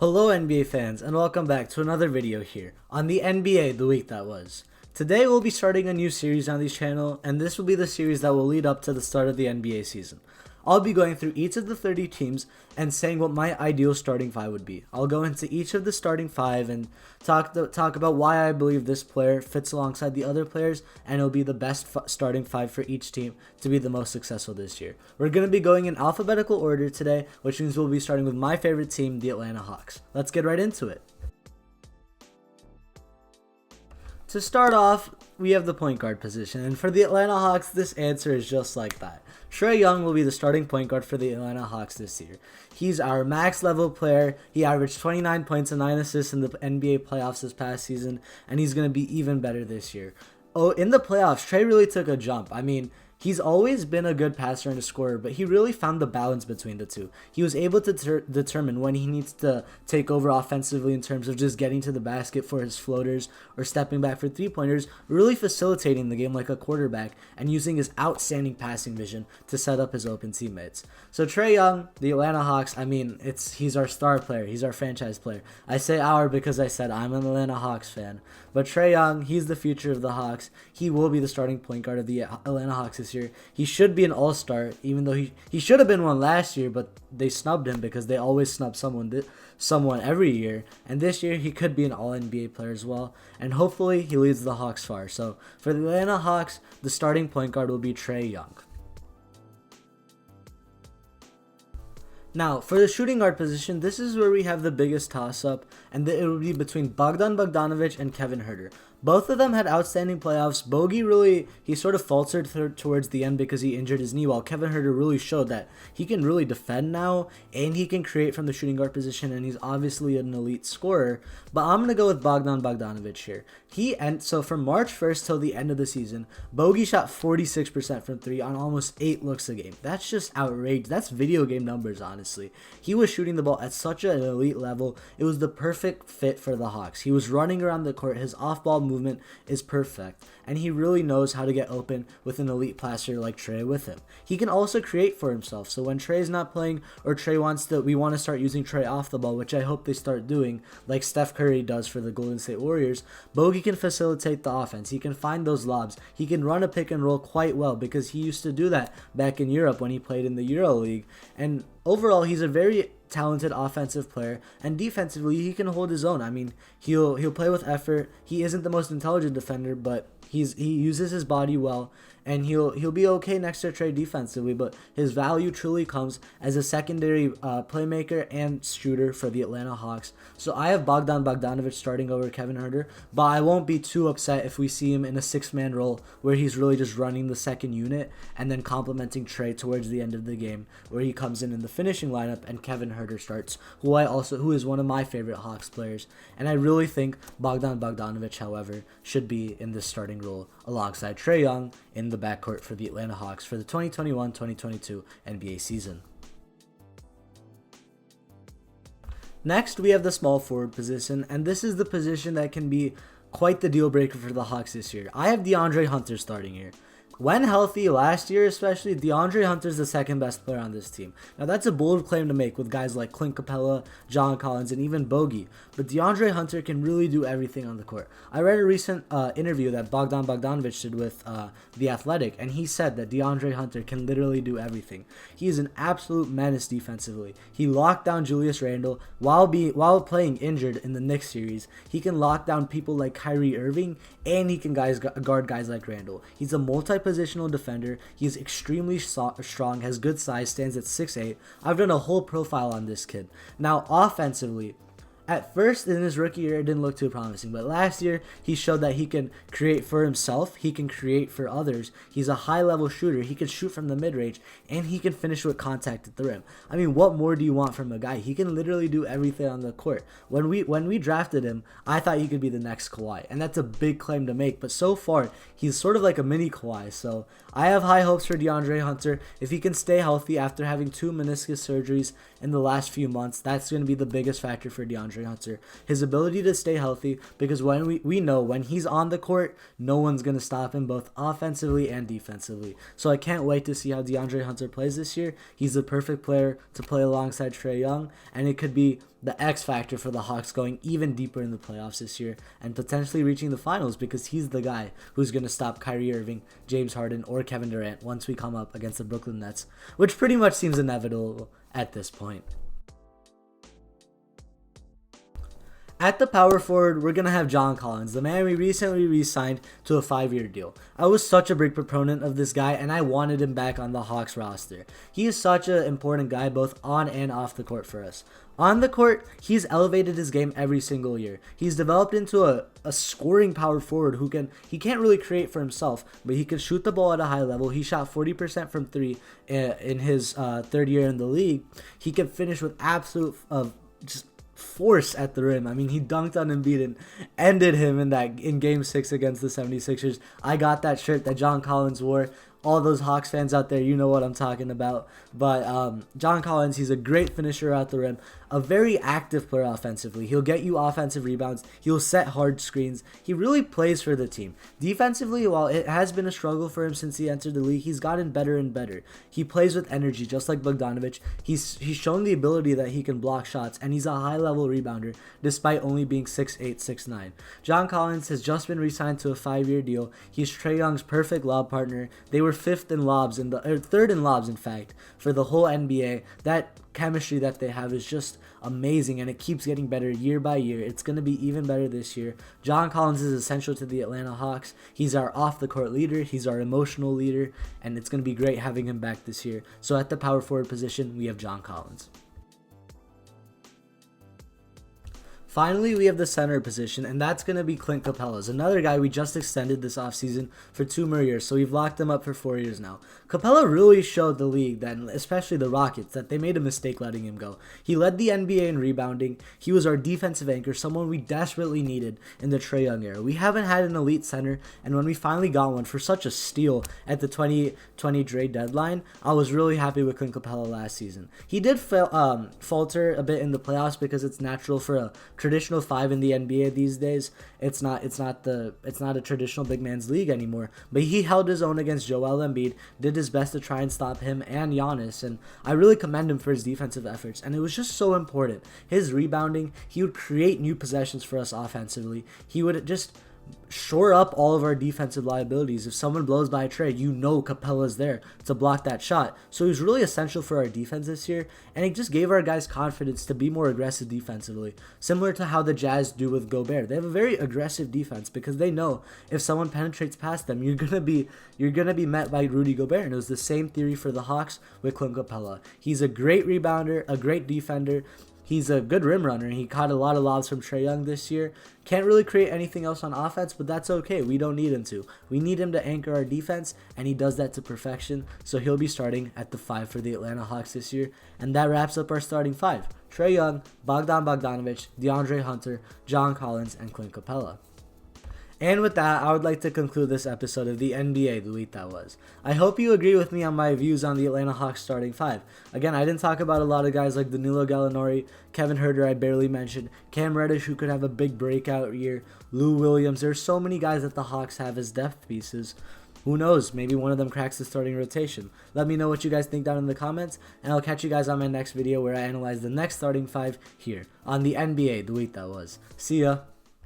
Hello NBA fans and welcome back to another video here on the NBA the week that was. Today we'll be starting a new series on this channel, and this will be the series that will lead up to the start of the NBA season. I'll be going through each of the 30 teams and saying what my ideal starting five would be. I'll go into each of the starting five and talk about why I believe this player fits alongside the other players, and it'll be the best starting five for each team to be the most successful this year. We're going to be going in alphabetical order today, which means we'll be starting with my favorite team, the Atlanta Hawks. Let's get right into it. To start off, we have the point guard position, and for the Atlanta Hawks, this answer is just like that. Trae Young will be the starting point guard for the Atlanta Hawks this year. He's our max level player. He averaged 29 points and 9 assists in the NBA playoffs this past season, and he's going to be even better this year. Oh, in the playoffs, Trae really took a jump. He's always been a good passer and a scorer, but he really found the balance between the two. He was able to determine when he needs to take over offensively in terms of just getting to the basket for his floaters or stepping back for three-pointers, really facilitating the game like a quarterback and using his outstanding passing vision to set up his open teammates. So Trae Young, the Atlanta Hawks, he's our star player. He's our franchise player. I say our because I said I'm an Atlanta Hawks fan. But Trae Young, he's the future of the Hawks. He will be the starting point guard of the Atlanta Hawks this year. He should be an all-star, even though he should have been one last year, but they snubbed him because they always snub someone every year. And this year, he could be an all-NBA player as well. And hopefully, he leads the Hawks far. So for the Atlanta Hawks, the starting point guard will be Trae Young. Now, for the shooting guard position, this is where we have the biggest toss-up, and it will be between Bogdan Bogdanovic and Kevin Huerter. Both of them had outstanding playoffs. Bogey he sort of faltered towards the end because he injured his knee, while Kevin Huerter really showed that he can really defend now, and he can create from the shooting guard position, and he's obviously an elite scorer. But I'm going to go with Bogdan Bogdanovic here. So from March 1st till the end of the season, Bogey shot 46% from 3 on almost 8 looks a game. That's just outrageous. That's video game numbers, honestly. He was shooting the ball at such an elite level. It was the perfect fit for the Hawks. He was running around the court. His off-ball movement is perfect, and he really knows how to get open with an elite passer like Trae with him. He can also create for himself, so when Trae's not playing or we want to start using Trae off the ball, which I hope they start doing, like Steph Curry does for the Golden State Warriors, Bogey can facilitate the offense. He can find those lobs. He can run a pick and roll quite well because he used to do that back in Europe when he played in the EuroLeague. And overall, he's a very talented offensive player, and defensively he can hold his own. He'll play with effort. He isn't the most intelligent defender, but he uses his body well, and he'll be okay next to Trae defensively, but his value truly comes as a secondary playmaker and shooter for the Atlanta Hawks. So I have Bogdan Bogdanovic starting over Kevin Huerter, but I won't be too upset if we see him in a 6-man role where he's really just running the second unit and then complementing Trae towards the end of the game, where he comes in the finishing lineup and Kevin Huerter starts, who is one of my favorite Hawks players. And I really think Bogdan Bogdanovic, however, should be in this starting role alongside Trae Young in the backcourt for the Atlanta Hawks for the 2021-2022 NBA season. Next, we have the small forward position, and this is the position that can be quite the deal breaker for the Hawks this year. I have DeAndre Hunter starting here. When healthy, last year especially, DeAndre Hunter is the second best player on this team. Now, that's a bold claim to make with guys like Clint Capella, John Collins, and even Bogey. But DeAndre Hunter can really do everything on the court. I read a recent interview that Bogdan Bogdanovic did with The Athletic, and he said that DeAndre Hunter can literally do everything. He is an absolute menace defensively. He locked down Julius Randle while playing injured in the Knicks series. He can lock down people like Kyrie Irving, and he can guard guys like Randle. He's a multi-positional defender. He is extremely strong, has good size, stands at 6'8". I've done a whole profile on this kid. Now, offensively, at first, in his rookie year, it didn't look too promising, but last year, he showed that he can create for himself, he can create for others, he's a high-level shooter, he can shoot from the mid-range, and he can finish with contact at the rim. What more do you want from a guy? He can literally do everything on the court. When we drafted him, I thought he could be the next Kawhi, and that's a big claim to make, but so far, he's sort of like a mini Kawhi, so I have high hopes for DeAndre Hunter. If he can stay healthy after having 2 meniscus surgeries in the last few months, that's going to be the biggest factor for DeAndre Hunter. His ability to stay healthy, because when we know when he's on the court, no one's going to stop him both offensively and defensively. So I can't wait to see how DeAndre Hunter plays this year. He's the perfect player to play alongside Trae Young, and it could be the X factor for the Hawks going even deeper in the playoffs this year and potentially reaching the finals, because he's the guy who's going to stop Kyrie Irving, James Harden, or Kevin Durant once we come up against the Brooklyn Nets, which pretty much seems inevitable at this point. At the power forward, we're going to have John Collins, the man we recently re-signed to a 5-year deal. I was such a big proponent of this guy, and I wanted him back on the Hawks roster. He is such an important guy both on and off the court for us. On the court, he's elevated his game every single year. He's developed into a scoring power forward he can't really create for himself, but he can shoot the ball at a high level. He shot 40% from 3 in his third year in the league. He can finish with absolute just force at the rim. I mean, he dunked on Embiid and ended him in game 6 against the 76ers. I got that shirt that John Collins wore. All those Hawks fans out there, you know what I'm talking about. But John Collins, he's a great finisher at the rim, a very active player offensively. He'll get you offensive rebounds. He'll set hard screens. He really plays for the team. Defensively, while it has been a struggle for him since he entered the league, he's gotten better and better. He plays with energy, just like Bogdanovic. He's shown the ability that he can block shots, and he's a high-level rebounder, despite only being 6'8", 6'9". John Collins has just been re-signed to a 5-year deal. He's Trae Young's perfect lob partner. They were 5th in lobs, third in lobs, in fact, for the whole NBA. That chemistry that they have is just amazing, and it keeps getting better year by year. It's going to be even better this year. John Collins is essential to the Atlanta Hawks. He's our off-the-court leader. He's our emotional leader, and it's going to be great having him back this year. So at the power forward position, we have John Collins. Finally, we have the center position, and that's going to be Clint Capela's another guy we just extended this offseason for 2 more years, so we've locked him up for 4 years now. Capela really showed the league, that, especially the Rockets, that they made a mistake letting him go. He led the NBA in rebounding. He was our defensive anchor, someone we desperately needed in the Trae Young era. We haven't had an elite center, and when we finally got one for such a steal at the 2020 trade deadline, I was really happy with Clint Capela last season. He did falter a bit in the playoffs because it's natural for a traditional 5 in the NBA these days. It's not a traditional big man's league anymore. But he held his own against Joel Embiid, did his best to try and stop him and Giannis, and I really commend him for his defensive efforts. And it was just so important. His rebounding, he would create new possessions for us offensively. He would just shore up all of our defensive liabilities. If someone blows by a trade, you know Capela's there to block that shot. So he was really essential for our defense this year, and it just gave our guys confidence to be more aggressive defensively, similar to how the Jazz do with Gobert. They have a very aggressive defense because they know if someone penetrates past them, you're gonna be met by Rudy Gobert. And it was the same theory for the Hawks with Clint Capela. He's a great rebounder, a great defender. He's a good rim runner. He caught a lot of lobs from Trae Young this year. Can't really create anything else on offense, but that's okay. We don't need him to. We need him to anchor our defense, and he does that to perfection. So he'll be starting at the 5 for the Atlanta Hawks this year. And that wraps up our starting 5. Trae Young, Bogdan Bogdanovic, DeAndre Hunter, John Collins, and Clint Capela. And with that, I would like to conclude this episode of the NBA the week that was. I hope you agree with me on my views on the Atlanta Hawks starting 5. Again, I didn't talk about a lot of guys like Danilo Gallinari, Kevin Huerter I barely mentioned, Cam Reddish who could have a big breakout year, Lou Williams. There's so many guys that the Hawks have as depth pieces. Who knows, maybe one of them cracks the starting rotation. Let me know what you guys think down in the comments, and I'll catch you guys on my next video where I analyze the next starting 5 here on the NBA the week that was. See ya!